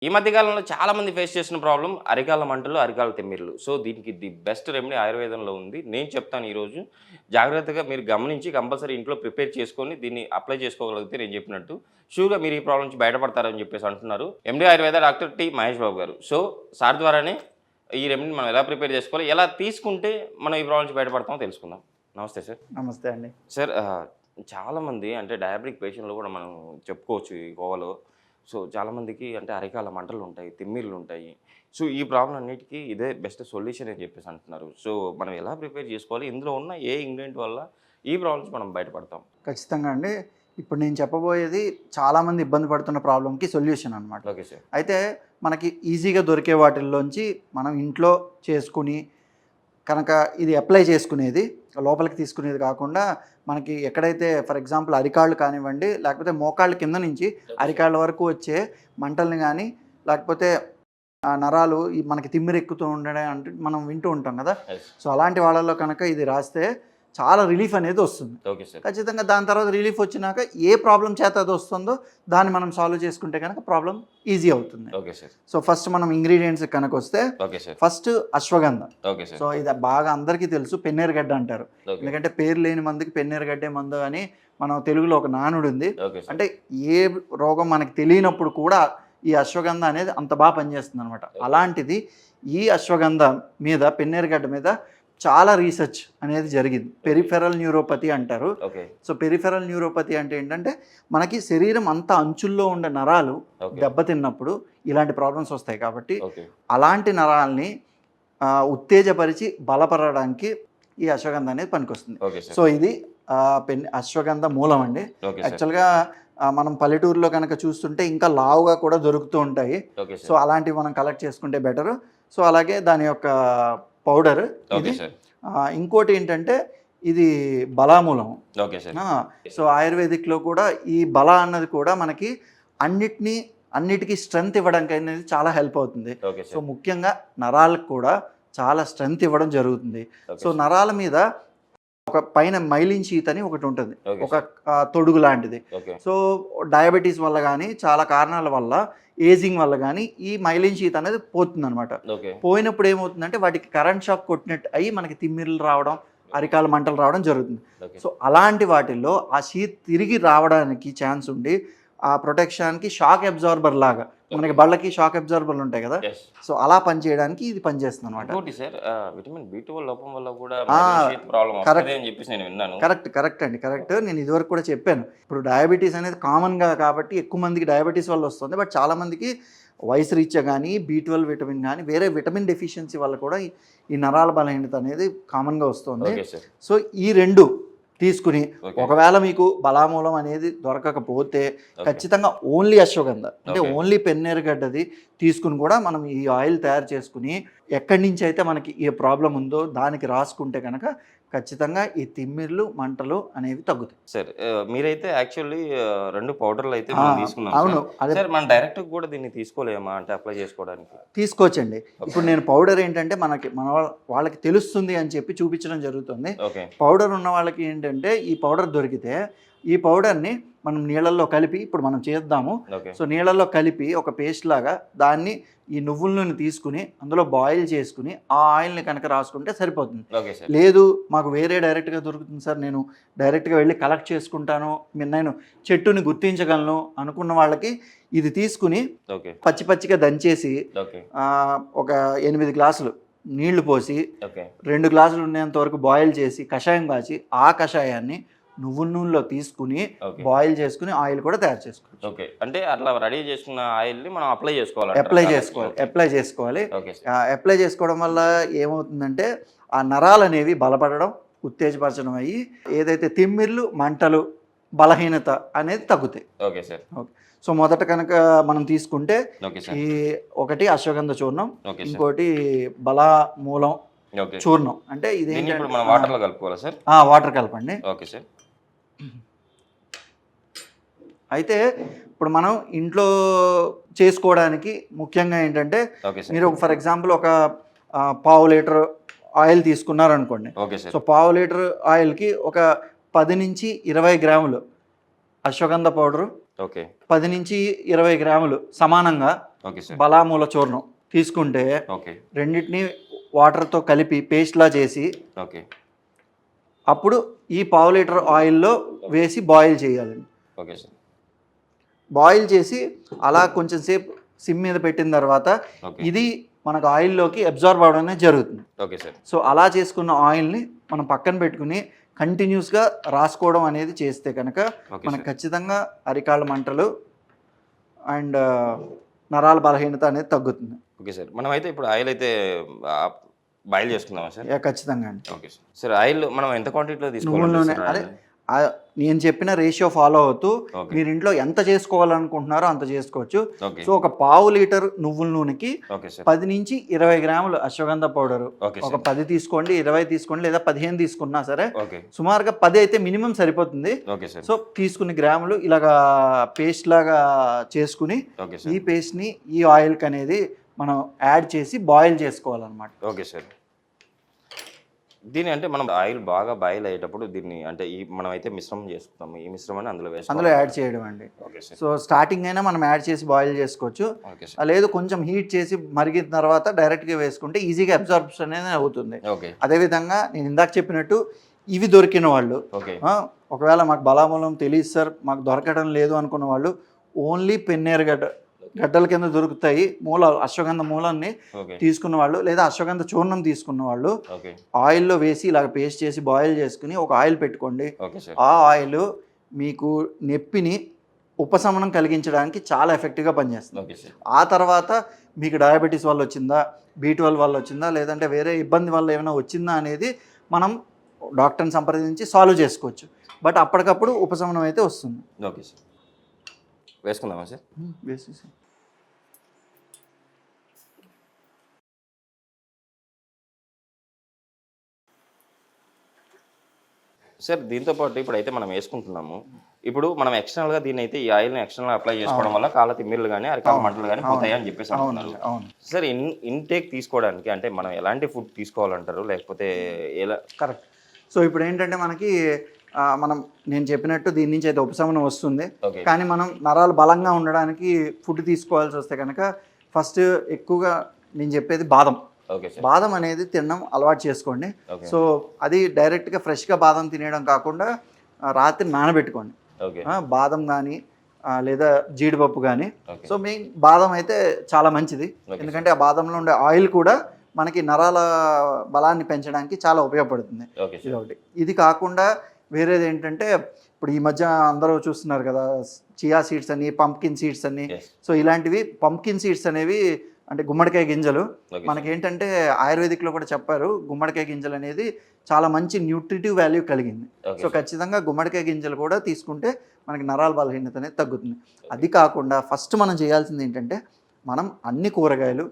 ఈ మధ్య కాలంలో చాలామంది ఫేస్ చేసిన ప్రాబ్లమ్ అరికాళ్ళ మంటలు, అరికాళ్ళ తిమ్మిర్లు. సో, దీనికి ది బెస్ట్ రెమెడీ ఆయుర్వేదంలో ఉంది. నేను చెప్తాను ఈరోజు. జాగ్రత్తగా మీరు గమనించి కంపల్సరీ ఇంట్లో ప్రిపేర్ చేసుకొని దీన్ని అప్లై చేసుకోగలిగితే నేను చెప్పినట్టు షూర్‌గా మీరు ఈ ప్రాబ్లమ్ నుంచి బయటపడతారని చెప్పేసి అంటున్నారు. MD Ayurveda doctor T. Mahesh Babu గారు. సో, సార్ ద్వారానే ఈ రెమెడీని మనం ఎలా ప్రిపేర్ చేసుకోవాలి, ఎలా తీసుకుంటే మనం ఈ ప్రాబ్లమ్ నుంచి బయటపడతామో తెలుసుకుందాం. నమస్తే సార్. నమస్తే అండి. సార్ చాలామంది అంటే డయాబెటిక్ పేషెంట్‌లు కూడా మనం చెప్పుకోవచ్చు ఈ కోవలో. సో, చాలామందికి అంటే అరికాళ్ళ మంటలుంటాయి, తిమ్మిర్లుంటాయి. సో, ఈ ప్రాబ్లమ్ అన్నిటికి ఇదే బెస్ట్ సొల్యూషన్ అని చెప్పేసి అంటున్నారు. సో, మనం ఎలా ప్రిపేర్ చేసుకోవాలి? ఇందులో ఉన్న ఏ ఇంగ్రీడియంట్ వల్ల ఈ ప్రాబ్లమ్స్ మనం బయటపడతాం? ఖచ్చితంగా అండి. ఇప్పుడు నేను చెప్పబోయేది చాలామంది ఇబ్బంది పడుతున్న ప్రాబ్లమ్‌కి సొల్యూషన్ అనమాట. Okay sir. అయితే మనకి ఈజీగా దొరికే వాటిల్లోంచి మనం ఇంట్లో చేసుకుని కనుక ఇది అప్లై చేసుకునేది, లోపలికి తీసుకునేది కాకుండా మనకి ఎక్కడైతే ఫర్ ఎగ్జాంపుల్ అరికాళ్ళు కానివ్వండి, లేకపోతే మోకాళ్ళ కింద నుంచి అరికాళ్ళ వరకు వచ్చే మంటల్ని కానీ, లేకపోతే నరాలు ఈ మనకి తిమ్మిరెక్కుతూ ఉండడం అంటే మనం వింటూ ఉంటాం కదా. సో అలాంటి వాళ్ళలో కనుక ఇది రాస్తే చాలా రిలీఫ్ అనేది వస్తుంది. Okay sir. ఖచ్చితంగా దాని తర్వాత రిలీఫ్ వచ్చినాక ఏ ప్రాబ్లం చేత అది వస్తుందో దాన్ని మనం సాల్వ్ చేసుకుంటే కనుక ప్రాబ్లం ఈజీ అవుతుంది. Okay sir. సో ఫస్ట్ మనం ఇంగ్రీడియంట్స్ కనుక వస్తే okay sir. First ashwagandha. Okay sir. So ఇది బాగా అందరికీ తెలుసు, పెన్నేరుగడ్డ అంటారు. ఓకే. ఎందుకంటే పేరు లేని మందికి పెన్నేరుగడ్డే మందు అని మనం తెలుగులో ఒక నానుడు ఉంది. Okay sir. అంటే ఏ రోగం మనకి తెలియనప్పుడు కూడా ఈ అశ్వగంధ అనేది అంత బాగా పనిచేస్తుంది అనమాట. అలాంటిది ఈ అశ్వగంధ మీద, పెన్నేరుగడ్డ మీద చాలా రీసెర్చ్ అనేది జరిగింది. పెరిఫెరల్ న్యూరోపతి అంటారు. ఓకే. సో పెరిఫెరల్ న్యూరోపతి అంటే ఏంటంటే మనకి శరీరం అంతా అంచుల్లో ఉండే నరాలు దెబ్బతిన్నప్పుడు ఇలాంటి ప్రాబ్లమ్స్ వస్తాయి. కాబట్టి ఓకే. అలాంటి అలాంటి నరాల్ని ఉత్తేజపరిచి బలపడడానికి ఈ అశ్వగంధ అనేది పనికొస్తుంది. Okay sir. సో ఇది అశ్వగంధ మూలం అండి. Okay sir. యాక్చువల్గా మనం పల్లెటూరులో కనుక చూస్తుంటే ఇంకా లావుగా కూడా దొరుకుతూ ఉంటాయి. Okay so sir. అలాంటివి మనం కలెక్ట్ చేసుకుంటే బెటరు. సో అలాగే దాని యొక్క పౌడర్ ఓకే ఇది. సార్. ఇంకోటి ఏంటంటే ఇది బలామూలం. Okay sir. సో ఆయుర్వేదిక్లో కూడా ఈ బల అన్నది కూడా మనకి అన్నిటికీ స్ట్రెంగ్త్ ఇవ్వడానికి అనేది చాలా హెల్ప్ అవుతుంది. Okay so sir. ముఖ్యంగా నరాలకు కూడా చాలా స్ట్రెంగ్త్ ఇవ్వడం జరుగుతుంది. Okay so sir. నరాల మీద ఒక పైన మైలిన్ షీత్ అని ఒకటి ఉంటుంది, ఓకే ఒక తొడుగు లాంటిది. ఓకే. సో డయాబెటీస్ వల్ల కానీ చాలా కారణాల వల్ల, ఏజింగ్ వల్ల కానీ ఈ మైలిన్ షీత్ అనేది పోతుంది అనమాట. ఓకే. పోయినప్పుడు ఏమవుతుందంటే వాటికి కరెంట్ షాక్ కొట్టినట్టు అయ్యి మనకి తిమ్మిర్లు రావడం, అరికాల మంటలు రావడం జరుగుతుంది. ఓకే. సో అలాంటి వాటిల్లో ఆ షీత్ తిరిగి రావడానికి ఛాన్స్ ఉండి ఆ ప్రొటెక్షన్కి షాక్ అబ్జార్బర్ లాగా, మనకి బళ్ళకి షాక్ అబ్జార్బర్లు ఉంటాయి కదా, Yes. సో అలా పనిచేయడానికి ఇది పనిచేస్తుంది అనమాట. ఇంకోటి సార్, విటమిన్ B12 లోపం వల్ల కూడా ఆ, ప్రాబ్లం correct. వస్తుంది అని చెప్పేసి నేను విన్నాను. కరెక్ట్ అండి, కరెక్ట్. నేను ఇదివరకు కూడా చెప్పాను. ఇప్పుడు డయాబెటీస్ అనేది కామన్గా కాబట్టి ఎక్కువ మందికి డయాబెటీస్ వల్ల వస్తుంది. బట్ చాలామందికి వయసు రీత్యా కానీ, B12 విటమిన్ కానీ, వేరే విటమిన్ డెఫిషియన్సీ వల్ల కూడా ఈ నరాల బలహీనత అనేది కామన్గా వస్తుంది. Okay sir. సో ఈ రెండు తీసుకుని ఓకే. ఒకవేళ మీకు బలామూలం అనేది దొరకకపోతే ఓకే. ఖచ్చితంగా ఓన్లీ అశ్వగంధ అంటే ఓకే. ఓన్లీ పెన్నేరుగడ్డది తీసుకుని కూడా మనం ఈ ఆయిల్ తయారు చేసుకుని ఎక్కడి నుంచి అయితే మనకి ఏ ప్రాబ్లం ఉందో దానికి రాసుకుంటే కనుక ఖచ్చితంగా ఈ తిమ్మిర్లు, మంటలు అనేవి తగ్గుతాయి. సార్, మీరైతే యాక్చువల్లీ 2 పౌడర్లు అయితే మనం తీసుకున్నాం అవును, సార్. అదే సార్, మనం డైరెక్ట్ కూడా దీన్ని తీసుకోలేమా అంటే అప్లై చేసుకోవడానికి? తీసుకోవచ్చండి. ఇప్పుడు నేను పౌడర్ ఏంటంటే మన వాళ్ళకి తెలుస్తుంది అని చెప్పి చూపించడం జరుగుతుంది. ఓకే. పౌడర్ ఉన్న వాళ్ళకి ఏంటంటే ఈ పౌడర్ దొరికితే ఈ పౌడర్ని మనం నీళ్ళల్లో కలిపి ఇప్పుడు మనం చేద్దాము. ఓకే. సో నీళ్ళల్లో కలిపి ఒక పేస్ట్ లాగా దాన్ని ఈ నువ్వుల నూనె తీసుకుని అందులో బాయిల్ చేసుకుని ఆ ఆయిల్ని కనుక రాసుకుంటే సరిపోతుంది. Okay sir. లేదు మాకు వేరే డైరెక్ట్గా దొరుకుతుంది సార్, నేను డైరెక్ట్గా వెళ్ళి కలెక్ట్ చేసుకుంటాను, నేను చెట్టుని గుర్తించగలను అనుకున్న వాళ్ళకి ఇది తీసుకుని ఓకే. పచ్చిగా దంచేసి ఓకే. ఒక 8 గ్లాసులు నీళ్లు పోసి ఓకే. 2 గ్లాసులు ఉండేంత వరకు బాయిల్ చేసి కషాయం కాచి ఆ కషాయాన్ని నువ్వుల నూనెలో తీసుకుని ఓకే. బాయిల్ చేసుకుని ఆయిల్ కూడా తయారు చేసుకోవచ్చు. ఓకే. అంటే అట్లా రెడీ చేసుకున్న ఆయిల్ని మనం అప్లై చేసుకోవాలి. అప్లై చేసుకోవాలి. Okay sir. అప్లై చేసుకోవడం వల్ల ఏమవుతుందంటే ఆ నరాలు అనేవి బలపడడం, ఉత్తేజపరచడం అయ్యి ఏదైతే తిమ్మిర్లు, మంటలు, బలహీనత అనేది తగ్గుతాయి. Okay sir. ఓకే. సో మొదట కనుక మనం తీసుకుంటే ఓకే సార్. ఈ ఒకటి అశ్వగంధ చూర్ణం, ఓకే సార్. ఇంకోటి బల మూలం ఓకే. చూర్ణం. అంటే దీన్ని ఇదేంటి ఇప్పుడు మనం వాటర్లో కలుపుకోవాలా సార్? వాటర్ కలపండి. Okay sir. అయితే ఇప్పుడు మనం ఇంట్లో చేసుకోవడానికి ముఖ్యంగా ఏంటంటే ఓకే సార్. మీరు ఫర్ ఎగ్జాంపుల్ ఒక 1/2 లీటర్ ఆయిల్ తీసుకున్నారనుకోండి. Okay sir. సో 1/2 లీటర్ ఆయిల్కి ఒక 10 నుంచి 20 గ్రాములు అశ్వగంధ పౌడరు, ఓకే 10 నుంచి 20 గ్రాములు సమానంగా ఓకే సార్ బలామూల చూర్ణం తీసుకుంటే ఓకే రెండింటిని వాటర్తో కలిపి పేస్ట్లా చేసి ఓకే అప్పుడు ఈ పావు లీటర్ ఆయిల్లో వేసి బాయిల్ చేయాలండి. ఓకే సార్ బాయిల్ చేసి అలా కొంచెం సేపు సిమ్ మీద పెట్టిన తర్వాత ఓకే ఇది మనకు ఆయిల్లోకి అబ్జార్బ్ అవడం అనేది జరుగుతుంది. ఓకే సార్ సో అలా చేసుకున్న ఆయిల్ని మనం పక్కన పెట్టుకుని కంటిన్యూస్గా రాసుకోవడం అనేది చేస్తే కనుక ఓకే మనకు సార్ ఖచ్చితంగా అరికాళ్ళ మంటలు అండ్ నరాల బలహీనత అనేది తగ్గుతుంది. ఓకే సార్ మనం అయితే ఇప్పుడు ఆయిల్ అయితే బాయిల్ చేసుకుందామా సార్? ఖచ్చితంగా అండి. Okay sir. సార్ ఆయిల్ మనం ఎంత క్వాంటిటీలో నువ్వుల తీసుకోవాలి నూనె సార్ అదే ఆయిల్? నేను చెప్పిన రేషియో ఫాలో అవుతూ ఓకే మీరు ఇంట్లో ఎంత చేసుకోవాలనుకుంటున్నారో అంత చేసుకోవచ్చు. ఓకే సో ఒక పావు లీటర్ నువ్వుల నూనెకి ఓకే సార్ 10 నుంచి 20 గ్రాములు అశ్వగంధ పౌడరు, ఓకే ఒక సార్ 10 తీసుకోండి, 20 తీసుకోండి, లేదా 15 తీసుకున్నా సరే ఓకే సుమారుగా 10 అయితే మినిమం సరిపోతుంది. ఓకే సార్ సో తీసుకుని గ్రాములు ఇలాగా పేస్ట్ లాగా చేసుకుని ఓకే ఈ సార్ పేస్ట్ని ఈ ఆయిల్కి అనేది మనం యాడ్ చేసి బాయిల్ చేసుకోవాలన్నమాట. Okay sir. దీని అంటే మనం ఆయిల్ బాగా బాయిల్ అయ్యేటప్పుడు దీన్ని అంటే ఈ మనం అయితే మిశ్రమం చేసుకుంటాము, ఈ మిశ్రమాన్ని అందులో అందులో వేసుకోవాలి. యాడ్ చేయడం అండి. ఓకే సార్ సో స్టార్టింగ్ అయినా మనం యాడ్ చేసి బాయిల్ చేసుకోవచ్చు, ఓకే సార్ లేదు కొంచెం హీట్ చేసి మరిగిన తర్వాత డైరెక్ట్గా వేసుకుంటే ఈజీగా అబ్జార్బ్షన్ అనేది అవుతుంది. ఓకే అదేవిధంగా నేను ఇందాక చెప్పినట్టు ఇవి దొరికిన వాళ్ళు ఓకే ఒకవేళ మాకు బలామూలం తెలియదు సార్ మాకు దొరకడం లేదు అనుకున్న వాళ్ళు ఓన్లీ పెన్నేరు గడ్డల కింద దొరుకుతాయి మూలాలు, అశ్వగంధ మూలాన్ని ఓకే తీసుకున్న వాళ్ళు లేదా అశ్వగంధ చూర్ణం తీసుకున్న వాళ్ళు ఓకే ఆయిల్లో వేసి ఇలాగ పేస్ట్ చేసి బాయిల్ చేసుకుని ఒక ఆయిల్ పెట్టుకోండి. ఓకే సార్ ఆ ఆయిల్ మీకు నొప్పిని ఉపశమనం కలిగించడానికి చాలా ఎఫెక్టివ్గా పనిచేస్తుంది. ఓకే సార్ ఆ తర్వాత మీకు డయాబెటీస్ వల్ల వచ్చిందా, B12 వల్ల వచ్చిందా, లేదంటే వేరే ఇబ్బంది వల్ల ఏమైనా వచ్చిందా అనేది మనం డాక్టర్ని సంప్రదించి సాల్వ్ చేసుకోవచ్చు. బట్ అప్పటికప్పుడు ఉపశమనం అయితే వస్తుంది. ఓకే సార్ వేసుకుందామా సార్? వేసేసి సార్ దీంతో పాటు ఇప్పుడు అయితే మనం వేసుకుంటున్నాము. ఇప్పుడు మనం ఎక్స్టర్నల్ గా దీన్ని అయితే ఈ ఆయిల్ ని ఎక్స్టర్నల్ అప్లై చేసుకోవడం వల్ల కాళ్ళ తిమ్మిర్లు కానీ అరికాల మంటలు కానీ పోతాయి అని చెప్పేసి అంటున్నారు. అవును సార్ ఇన్టేక్ తీసుకోవడానికి అంటే మనం ఎలాంటి ఫుడ్ తీసుకోవాలంటారు, లేకపోతే ఎలా? కరెక్ట్. సో ఇప్పుడు ఏంటంటే మనకి మనం నేను చెప్పినట్టు దీని నుంచి అయితే ఉపశమనం వస్తుంది. ఓకే కానీ మనం నరాలు బలంగా ఉండడానికి ఫుడ్ తీసుకోవాల్సి వస్తే కనుక ఫస్ట్ ఎక్కువగా నేను చెప్పేది బాదం. ఓకే సార్ బాదం అనేది తినడం అలవాటు చేసుకోండి. ఓకే సో అది డైరెక్ట్గా ఫ్రెష్గా బాదం తినేయడం కాకుండా రాత్రి నానబెట్టుకోండి. ఓకే బాదం కానీ లేదా జీడిపప్పు కానీ. ఓకే సో మెయిన్ బాదం అయితే చాలా మంచిది, ఓకే ఎందుకంటే ఆ బాదంలో ఉండే ఆయిల్ కూడా మనకి నరాల బలాన్ని పెంచడానికి చాలా ఉపయోగపడుతుంది. ఓకే ఇది సార్ ఒకటి. ఇది కాకుండా వేరేది ఏంటంటే ఇప్పుడు ఈ మధ్య అందరూ చూస్తున్నారు కదా చియా సీడ్స్ అని, పంప్కిన్ సీడ్స్ అని. Yes. సో ఇలాంటివి పంప్కిన్ సీడ్స్ అనేవి అంటే గుమ్మడికాయ గింజలు ఓకే మనకేంటంటే ఆయుర్వేదిక్లో కూడా చెప్పారు గుమ్మడికాయ గింజలు అనేది చాలా మంచి న్యూట్రిటివ్ వాల్యూ కలిగింది. ఓకే సో సార్ ఖచ్చితంగా గుమ్మడికాయ గింజలు కూడా తీసుకుంటే మనకి నరాల బలహీనత అనేది తగ్గుతుంది. అది కాకుండా ఫస్ట్ మనం చేయాల్సింది ఏంటంటే మనం అన్ని కూరగాయలు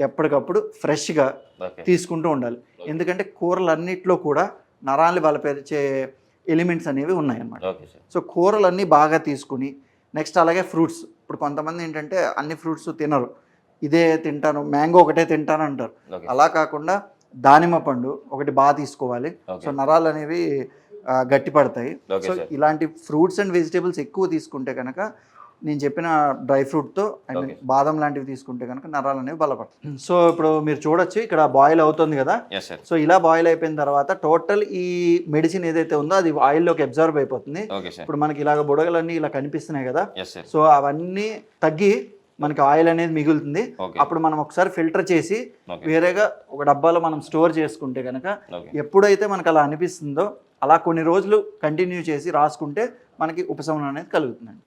ఎప్పటికప్పుడు ఫ్రెష్గా ఓకే తీసుకుంటూ ఉండాలి. ఎందుకంటే కూరలన్నిట్లో కూడా నరాల్ని బలపరిచే ఎలిమెంట్స్ అనేవి ఉన్నాయన్నమాట. ఓకే సార్ సో కూరలన్నీ బాగా తీసుకుని నెక్స్ట్ అలాగే ఫ్రూట్స్. ఇప్పుడు కొంతమంది ఏంటంటే అన్ని ఫ్రూట్స్ తినరు, ఇదే తింటాను మ్యాంగో ఒకటే తింటాను అంటారు. ఓకే అలా కాకుండా దానిమ్మ పండు ఒకటి బాగా తీసుకోవాలి. ఓకే సో నరాలు అనేవి గట్టిపడతాయి. ఓకే సో సార్ ఇలాంటి ఫ్రూట్స్ అండ్ వెజిటేబుల్స్ ఎక్కువ తీసుకుంటే కనుక నేను చెప్పిన డ్రై ఫ్రూట్తో ఐ మీన్ Okay. బాదం లాంటివి తీసుకుంటే కనుక నరాలు అనేవి బలపడతాయి. సో ఇప్పుడు మీరు చూడొచ్చు ఇక్కడ బాయిల్ అవుతుంది కదా. ఎస్ సార్ సో ఇలా బాయిల్ అయిపోయిన తర్వాత టోటల్ ఈ మెడిసిన్ ఏదైతే ఉందో అది ఆయిల్లోకి అబ్జర్వ్ అయిపోతుంది. ఓకే సార్ ఇప్పుడు మనకి ఇలాగ బుడగలన్నీ ఇలా కనిపిస్తున్నాయి కదా. ఎస్ సార్ సో అవన్నీ తగ్గి మనకి ఆయిల్ అనేది మిగులుతుంది. ఓకే అప్పుడు మనం ఒకసారి ఫిల్టర్ చేసి ఓకే వేరేగా ఒక డబ్బాలో మనం స్టోర్ చేసుకుంటే కనుక ఓకే ఎప్పుడైతే మనకు అలా అనిపిస్తుందో అలా కొన్ని రోజులు కంటిన్యూ చేసి రాసుకుంటే మనకి ఉపశమనం అనేది కలుగుతుందండి.